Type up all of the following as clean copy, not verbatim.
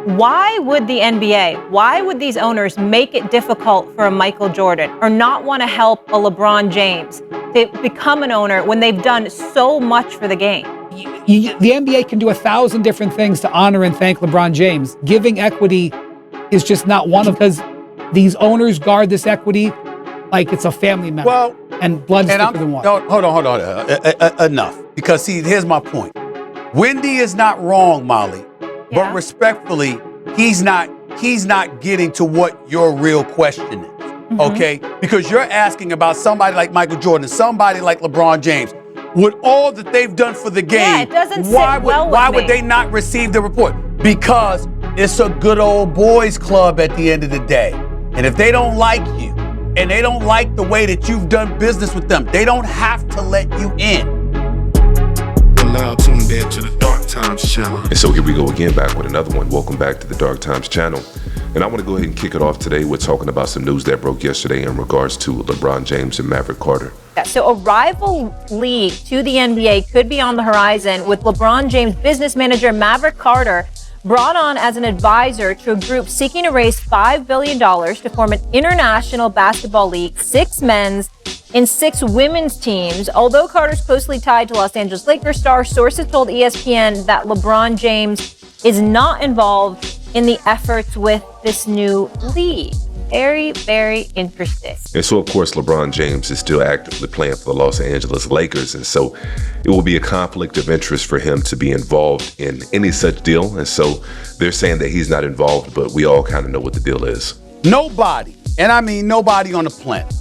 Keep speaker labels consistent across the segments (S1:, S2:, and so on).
S1: Why would the NBA, why would these owners make it difficult for a Michael Jordan or not want to help a LeBron James to become an owner when they've done so much for the game?
S2: The NBA can do 1,000 different things to honor and thank LeBron James. Giving equity is just not one of, because these owners guard this equity like it's a family member.
S3: Well,
S2: and blood's thicker than water.
S3: Hold on. Enough. Because see, here's my point. Wendy is not wrong, Molly, but respectfully, he's not getting to what your real question is. Okay? Because you're asking about somebody like Michael Jordan, somebody like LeBron James. With all that they've done for the game,
S1: it doesn't
S3: why
S1: sit
S3: would they not receive the report? Because it's a good old boys club at the end of the day. And if they don't like you, and they don't like the way that you've done business with them, they don't have to let you in.
S4: You're now tuned in to the Dark Times channel.
S5: And so here we go again, back with another one. Welcome back to the Dark Times channel. And I want to go ahead and kick it off today. We're talking about some news that broke yesterday in regards to LeBron James and Maverick Carter.
S1: So a rival league to the NBA could be on the horizon, with LeBron James business manager Maverick Carter brought on as an advisor to a group seeking to raise $5 billion to form an international basketball league, 6 men's and 6 women's teams. Although Carter's closely tied to Los Angeles Lakers star, sources told ESPN that LeBron James is not involved in the efforts with this new league. Very, very interesting.
S5: And so, of course, LeBron James is still actively playing for the Los Angeles Lakers. And so it will be a conflict of interest for him to be involved in any such deal. And so they're saying that he's not involved, but we all kind of know what the deal is.
S3: Nobody, and I mean nobody on the planet,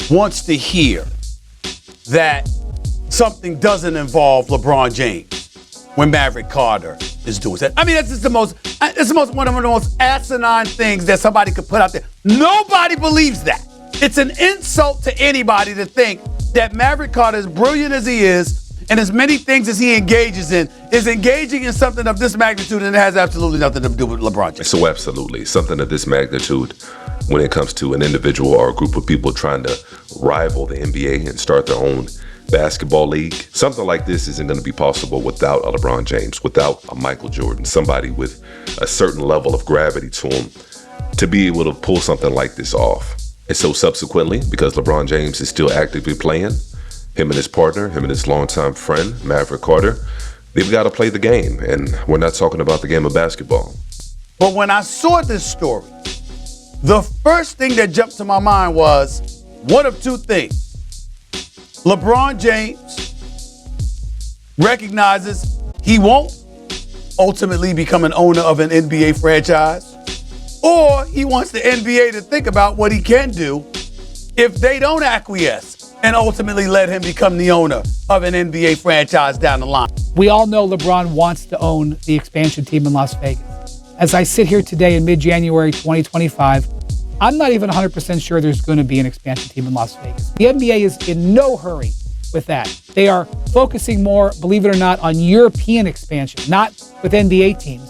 S3: wants to hear that something doesn't involve LeBron James when Maverick Carter is doing that. I mean, that's just one of the most asinine things that somebody could put out there. Nobody believes that. It's an insult to anybody to think that Maverick Carter, as brilliant as he is, and as many things as he engages in, is engaging in something of this magnitude, and it has absolutely nothing to do with LeBron James.
S5: So absolutely, something of this magnitude when it comes to an individual or a group of people trying to rival the NBA and start their own basketball league. Something like this isn't going to be possible without a LeBron James, without a Michael Jordan, somebody with a certain level of gravity to him to be able to pull something like this off. And so subsequently, because LeBron James is still actively playing, him and his partner, him and his longtime friend, Maverick Carter, they've got to play the game. And we're not talking about the game of basketball.
S3: But when I saw this story, the first thing that jumped to my mind was one of two things. LeBron James recognizes he won't ultimately become an owner of an NBA franchise, or he wants the NBA to think about what he can do if they don't acquiesce and ultimately let him become the owner of an NBA franchise down the line.
S2: We all know LeBron wants to own the expansion team in Las Vegas. As I sit here today in mid-January 2025, I'm not even 100% sure there's going to be an expansion team in Las Vegas. The NBA is in no hurry with that. They are focusing more, believe it or not, on European expansion, not with NBA teams.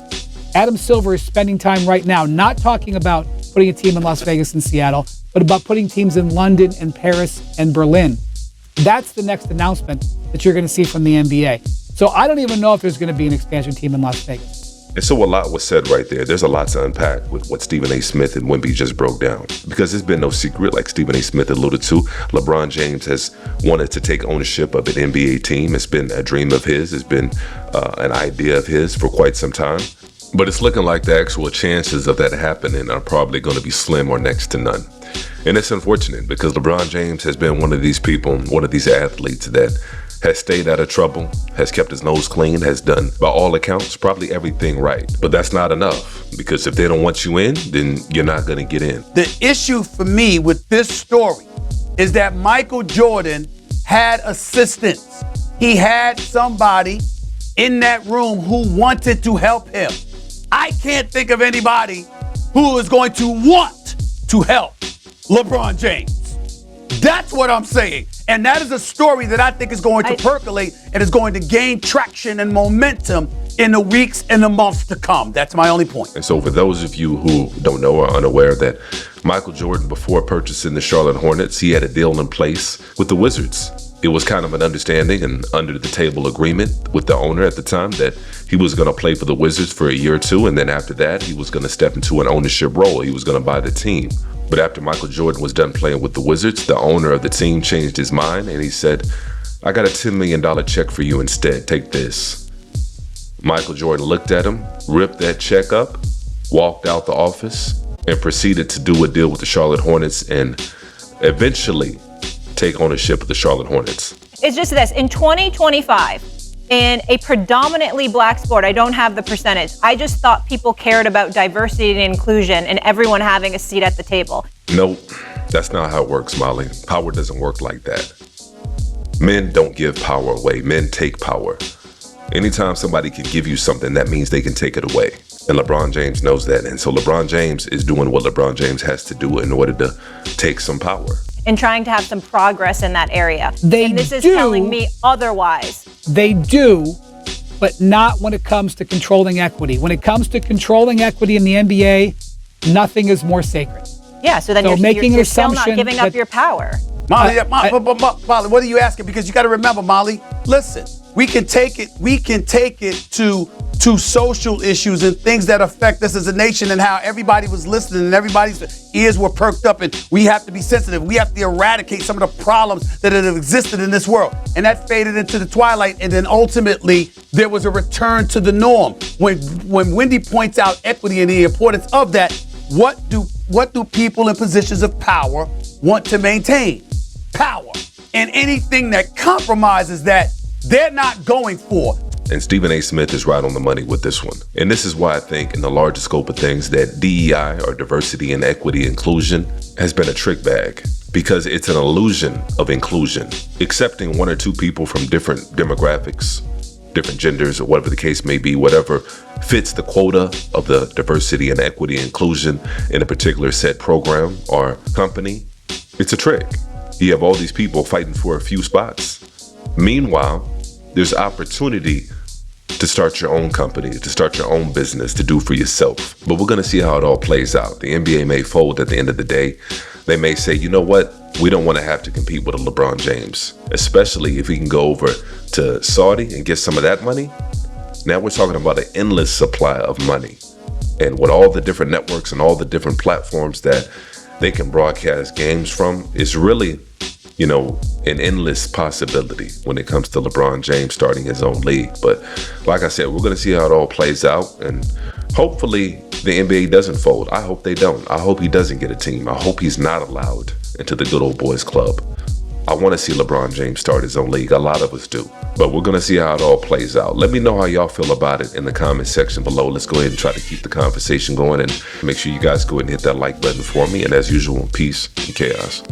S2: Adam Silver is spending time right now not talking about putting a team in Las Vegas and Seattle, but about putting teams in London and Paris and Berlin. That's the next announcement that you're going to see from the NBA. So I don't even know if there's going to be an expansion team in Las Vegas.
S5: And so a lot was said right there. There's a lot to unpack with what Stephen A. Smith and Wemby just broke down. Because it's been no secret, like Stephen A. Smith alluded to, LeBron James has wanted to take ownership of an NBA team. It's been a dream of his. It's been an idea of his for quite some time. But it's looking like the actual chances of that happening are probably going to be slim or next to none. And it's unfortunate because LeBron James has been one of these people, one of these athletes that has stayed out of trouble, has kept his nose clean, has done, by all accounts, probably everything right. But that's not enough, because if they don't want you in, then you're not going to get in.
S3: The issue for me with this story is that Michael Jordan had assistants. He had somebody in that room who wanted to help him. I can't think of anybody who is going to want to help LeBron James. That's what I'm saying. And that is a story that I think is going to percolate and is going to gain traction and momentum in the weeks and the months to come. That's my only point.
S5: And so for those of you who don't know or are unaware that Michael Jordan, before purchasing the Charlotte Hornets, he had a deal in place with the Wizards. it was kind of an understanding and under the table agreement with the owner at the time that he was going to play for the Wizards for a year or two. And then after that, he was going to step into an ownership role. He was going to buy the team. But after Michael Jordan was done playing with the Wizards, the owner of the team changed his mind and he said, I got a $10 million check for you instead. Take this. Michael Jordan looked at him, ripped that check up, walked out the office, and proceeded to do a deal with the Charlotte Hornets and eventually take ownership of the Charlotte Hornets.
S1: It's just this. In 2025, in a predominantly black sport, I don't have the percentage. I just thought people cared about diversity and inclusion and everyone having a seat at the table.
S5: Nope, that's not how it works, Molly. Power doesn't work like that. Men don't give power away. Men take power. Anytime somebody can give you something, that means they can take it away. And LeBron James knows that. And so LeBron James is doing what LeBron James has to do in order to take some power.
S1: And trying to have some progress in that area.
S2: They
S1: and this is
S2: do.
S1: telling me otherwise.
S2: They do, but not when it comes to controlling equity. When it comes to controlling equity in the NBA, nothing is more sacred.
S1: Yeah, so then
S2: So making an
S1: you're still not
S2: assumption
S1: giving up
S2: that-
S1: your power.
S3: Molly, Molly, what are you asking? Because you got to remember, Molly, listen, we can take it to social issues and things that affect us as a nation and how everybody was listening and everybody's ears were perked up and we have to be sensitive. We have to eradicate some of the problems that have existed in this world. And that faded into the twilight. And then ultimately there was a return to the norm. When Wendy points out equity and the importance of that, what do people in positions of power want to maintain? Power. And anything that compromises that, they're not going for.
S5: And Stephen A. Smith is right on the money with this one. And this is why I think in the larger scope of things that DEI, or diversity and equity inclusion, has been a trick bag. Because it's an illusion of inclusion. Accepting one or two people from different demographics, different genders, or whatever the case may be, whatever fits the quota of the diversity and equity inclusion in a particular set program or company, it's a trick. You have all these people fighting for a few spots. Meanwhile, there's opportunity to start your own company, to start your own business, to do for yourself. But we're going to see how it all plays out. The NBA may fold at the end of the day. They may say, you know what? We don't want to have to compete with a LeBron James, especially if he can go over to Saudi and get some of that money. Now we're talking about an endless supply of money. And with all the different networks and all the different platforms that they can broadcast games from, it's really, an endless possibility when it comes to LeBron James starting his own league. But like I said, we're going to see how it all plays out. And hopefully the NBA doesn't fold. I hope they don't. I hope he doesn't get a team. I hope he's not allowed into the good old boys club. I want to see LeBron James start his own league. A lot of us do. But we're going to see how it all plays out. Let me know how y'all feel about it in the comment section below. Let's go ahead and try to keep the conversation going. And make sure you guys go ahead and hit that like button for me. And as usual, peace and chaos.